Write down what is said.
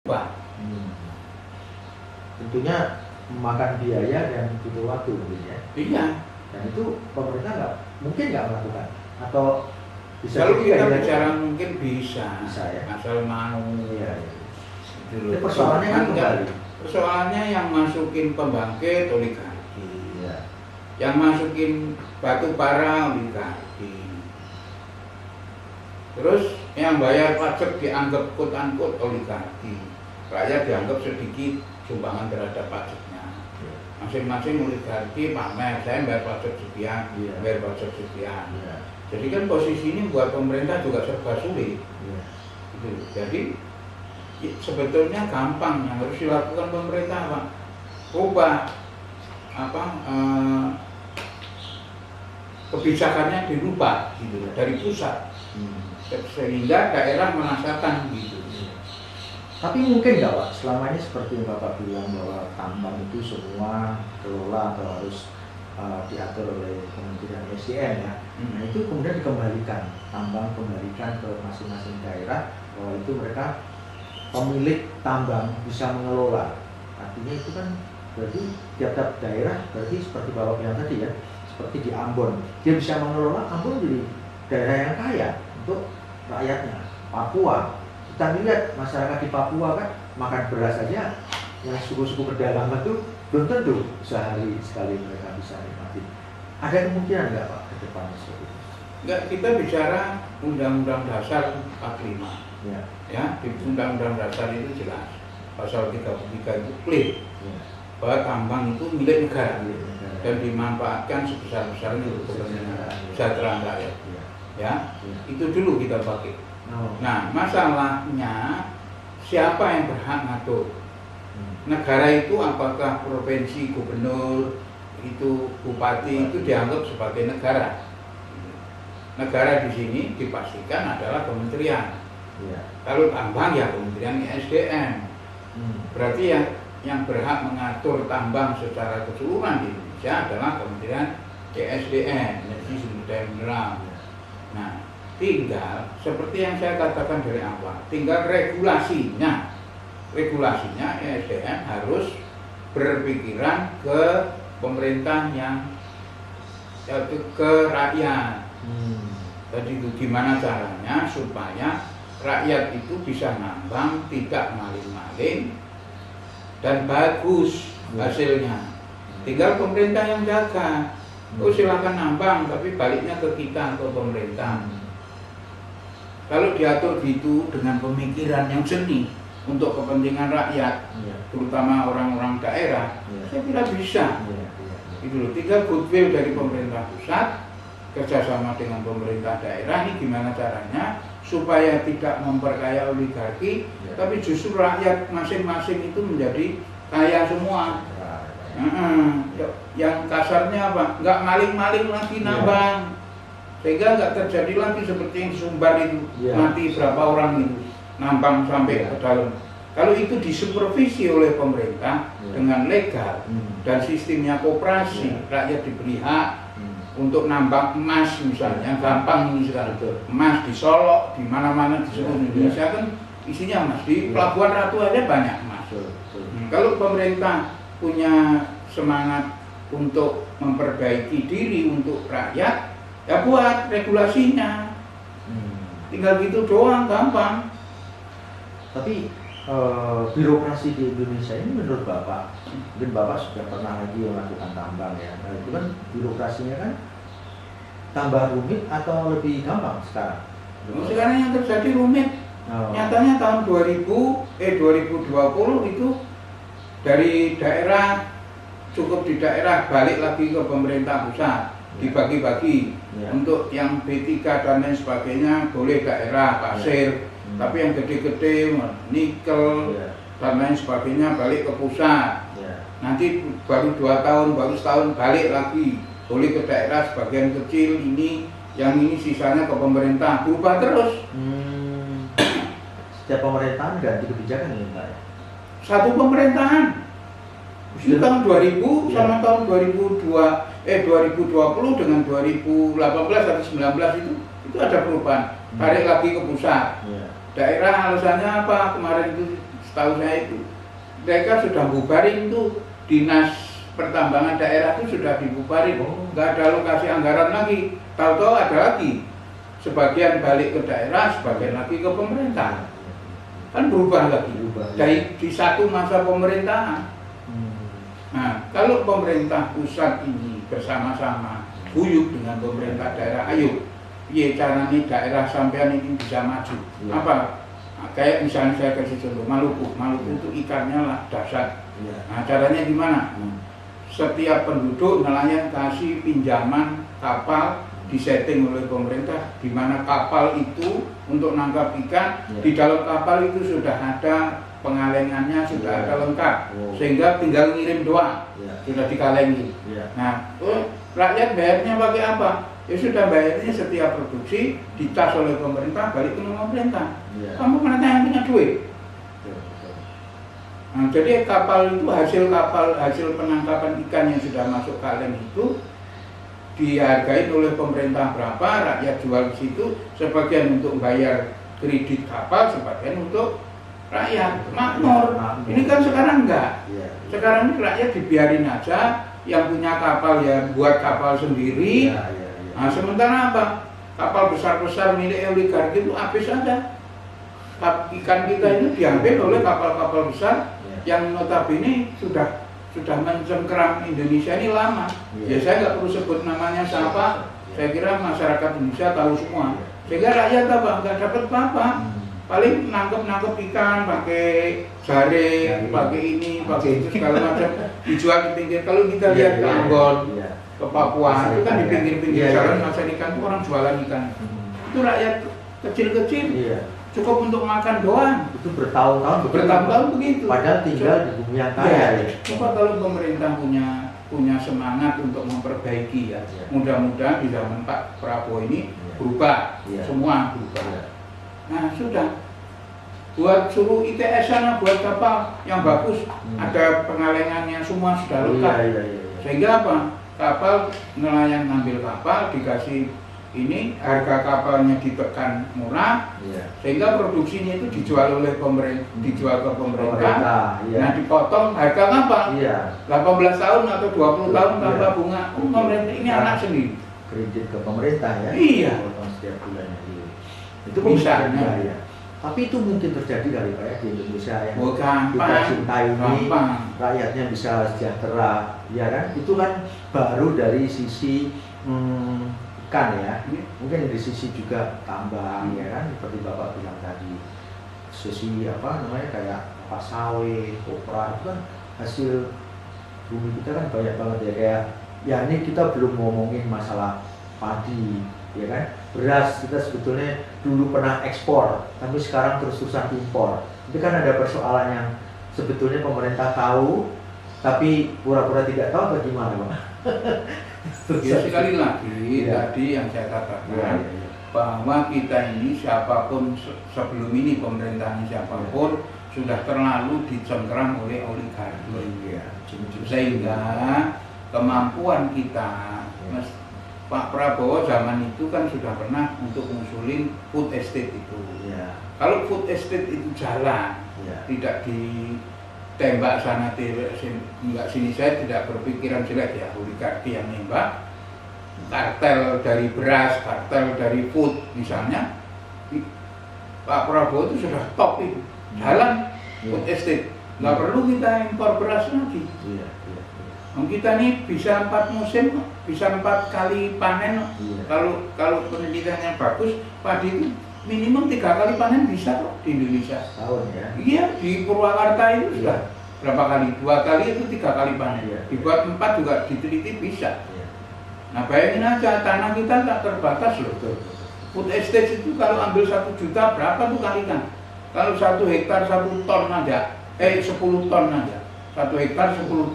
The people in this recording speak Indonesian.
Pak. Tentunya memakan biaya dan butuh waktu mungkin ya. Iya. Dan itu pemerintah mungkin nggak melakukan atau bisa. Kalau kita bicara mungkin bisa ya. Asal mau. Iya. Gitu. Persoalannya kan kembali. Persoalannya yang masukin pembangkit oligarki. Iya. Yang masukin batu bara oligarki. Terus yang bayar pajak dianggap quote-unquote oligarki. Rakyat dianggap sedikit sumbangan terhadap pajaknya. Masing-masing oligarki pamer, saya bayar pajak sekian, bayar pajak sekian. Jadi kan posisi ini buat pemerintah juga serba sulit. Gitu. Jadi sebetulnya gampang, yang harus dilakukan pemerintah apa? Ubah kebijakannya dirubah gitu dari pusat. Sehingga daerah merasakan gitu. Tapi mungkin nggak Pak, selama ini seperti yang Bapak bilang bahwa tambang itu semua kelola atau harus diatur oleh Kementerian SDM ya. Nah itu kemudian dikembalikan, tambang kembalikan ke masing-masing daerah bahwa itu mereka pemilik tambang bisa mengelola. Artinya itu kan berarti tiap-tiap daerah berarti seperti Bapak bilang tadi ya, seperti di Ambon, dia bisa mengelola Ambon jadi daerah yang kaya untuk rakyatnya. Papua, kita lihat masyarakat di Papua kan makan beras saja yang suku-suku pedalaman itu belum tentu sehari sekali mereka bisa nikmati. Ada kemungkinan nggak Pak ke depan seperti itu? Enggak, kita bicara Undang-Undang Dasar 45. Ya, di Undang-Undang Dasar itu jelas. Pasal 33 itu clear. Bahwa tambang itu milik negara dan dimanfaatkan sebesar-besarnya untuk kepentingan kesejahteraan rakyat. Ya, itu dulu kita pakai. Nah, masalahnya siapa yang berhak ngatur? Negara itu apakah provinsi, gubernur, itu bupati itu dianggap sebagai negara. Negara di sini dipastikan adalah kementerian. Kalau tambang ya Kementerian SDM. Berarti yang berhak mengatur tambang secara keseluruhan di Indonesia adalah Kementerian ESDM, Energi Sumber Daya Mineral. Nah, tinggal seperti yang saya katakan dari awal, tinggal regulasinya ESDM harus berpikiran ke pemerintah yang ke rakyat. Jadi itu gimana caranya supaya rakyat itu bisa nambang tidak maling-maling dan bagus hasilnya. Tinggal pemerintah yang jaga. Oh silakan nambang, tapi baliknya ke kita, ke pemerintah. Kalau diatur gitu dengan pemikiran yang jernih untuk kepentingan rakyat, terutama orang-orang daerah, saya kira bisa. Itu loh, tinggal goodwill dari pemerintah pusat, kerjasama dengan pemerintah daerah. Ini gimana caranya supaya tidak memperkaya oligarki, tapi justru rakyat masing-masing itu menjadi kaya semua. Yang kasarnya apa? Nggak maling-maling lagi nambang, sehingga nggak terjadi lagi seperti yang di Sumbar itu mati berapa orang itu nambang sampai ke dalam. Kalau itu disupervisi oleh pemerintah dengan legal dan sistemnya koperasi, rakyat diberi hak untuk nambang emas misalnya, gampang ini sekarang emas di Solo, di mana-mana di seluruh Indonesia kan isinya emas. Di Pelabuhan Ratu aja banyak emas. Kalau pemerintah punya semangat untuk memperbaiki diri untuk rakyat, ya buat regulasinya. Tinggal gitu doang, gampang. Tapi birokrasi di Indonesia ini menurut Bapak, mungkin Bapak sudah pernah lagi melakukan tambang ya. Nah itu kan birokrasinya kan tambah rumit atau lebih gampang sekarang? Sekarang yang terjadi rumit. Nyatanya tahun 2020 itu dari daerah, cukup di daerah, balik lagi ke pemerintah pusat, dibagi-bagi. Untuk yang B3 dan lain sebagainya boleh daerah, pasir, tapi yang gede-gede, nikel dan lain sebagainya balik ke pusat. Nanti baru 2 tahun, baru setahun balik lagi, boleh ke daerah, sebagian kecil ini, yang ini sisanya ke pemerintah, berubah terus. Setiap pemerintahan ganti kebijakan ini Pak? Satu pemerintahan. Itu tahun 2000 sama tahun 2020 dengan 2018 atau 19 itu ada perubahan. Balik lagi ke pusat. Daerah alasannya apa? Kemarin itu setahu saya itu mereka sudah bubarin tuh dinas pertambangan daerah itu sudah dibubarin, nggak ada alokasi anggaran lagi. Tahu-tahu ada lagi, sebagian balik ke daerah, sebagian lagi ke pemerintah. Kan berubah lagi dari di satu masa pemerintahan. Nah, kalau pemerintah pusat ini bersama-sama guyup dengan pemerintah daerah, ayo, piye caranya daerah sampean ini bisa maju? Apa? Nah, kayak misalnya saya kasih contoh Maluku itu ikannya lah dasar. Nah, caranya gimana? Setiap penduduk nelayan kasih pinjaman kapal disetting oleh pemerintah, di mana kapal itu untuk nangkap ikan, di dalam kapal itu sudah ada pengalengannya, sudah ada lengkap, sehingga tinggal ngirim doang, sudah dikalengi. Nah, rakyat bayarnya pakai apa? Ya sudah, bayarnya setiap produksi dicas oleh pemerintah, balik ke pemerintah. Kamu pemerintah yang punya duit. Nah, jadi kapal itu hasil penangkapan ikan yang sudah masuk kaleng itu dihargai oleh pemerintah berapa, rakyat jual di situ, sebagian untuk bayar kredit kapal, sebagian untuk rakyat makmur. Ini kan sekarang enggak. Sekarang ini rakyat dibiarin aja, yang punya kapal ya buat kapal sendiri. Nah, sementara apa? Kapal besar-besar milik oligarki itu habis aja. Ikan kita itu diambil oleh kapal-kapal besar yang notabene sudah mencengkeram Indonesia ini lama. Ya saya nggak perlu sebut namanya siapa. Saya kira masyarakat Indonesia tahu semua. Sehingga rakyat apa? Nggak dapat apa-apa. Paling nangkep ikan pakai jaring, pakai ini, pakai itu segala macam, dijual di pinggir. Kalau kita lihat ke Ambon, ke Papua, itu kan di pinggir-pinggir jalan macan ikan itu orang jualan ikan. Itu rakyat kecil-kecil. Cukup untuk makan doang. Itu bertahun-tahun begitu. Padahal tinggal di bumi yang kaya. Coba kalau pemerintah punya semangat untuk memperbaiki ya. Mudah-mudahan di zaman Pak Prabowo ini berubah, semua berubah. Nah sudah, buat suruh ITS sana buat kapal yang bagus, ada pengalengannya semua sudah lengkap. Sehingga apa? Kapal nelayan ngambil kapal dikasih ini, harga kapalnya ditekan murah, sehingga produksinya itu dijual oleh dijual ke pemerintah. Nah dipotong harga kapal 18 tahun atau 20 tahun tanpa bunga. Pemerintah ini anak sendiri. Kredit ke pemerintah ya? Iya. Potong setiap bulannya. Itu bisa. Tapi itu mungkin terjadi kali Pak ya di Indonesia yang kita cintai ini, rakyatnya bisa sejahtera, ya kan? Itu kan baru dari sisi ikan ya, mungkin dari sisi juga tambang ya kan, seperti Bapak bilang tadi, sisi apa namanya kayak apa sawit, kopra itu kan hasil bumi kita kan banyak banget ya, kayak ya ini kita belum ngomongin masalah padi ya kan, beras kita sebetulnya dulu pernah ekspor tapi sekarang terus-terusan impor. Itu kan ada persoalan yang sebetulnya pemerintah tahu tapi pura-pura tidak tahu atau gimana Pak? Ya, sekali lagi tadi yang saya katakan bahwa kita ini siapapun sebelum ini pemerintahan siapapun sudah terlalu dicengkeram oleh oligarki, sehingga kemampuan kita, Pak Prabowo zaman itu kan sudah pernah untuk mengusulin food estate itu. Kalau food estate itu jalan, tidak ditembak sana tidak sini, saya tidak berpikiran jelek ya, oligarki yang nembak, kartel dari beras, kartel dari food misalnya, Pak Prabowo itu sudah top itu, jalan food estate, nggak perlu kita impor beras lagi. Kita ini bisa 4 musim, bisa 4 kali panen. Kalau penelitiannya bagus, padi itu minimum 3 kali panen bisa kok di Indonesia. Tahun ya? Iya, di Purwakarta itu sudah berapa kali? 2 kali itu 3 kali panen. Dibuat 4 juga diteliti bisa. Nah bayangin aja, tanah kita tak terbatas loh. Food estate itu kalau ambil 1 juta berapa tuh kalikan? Kalau 1 hektar 1 ton aja, 10 ton aja. 1 hektar 10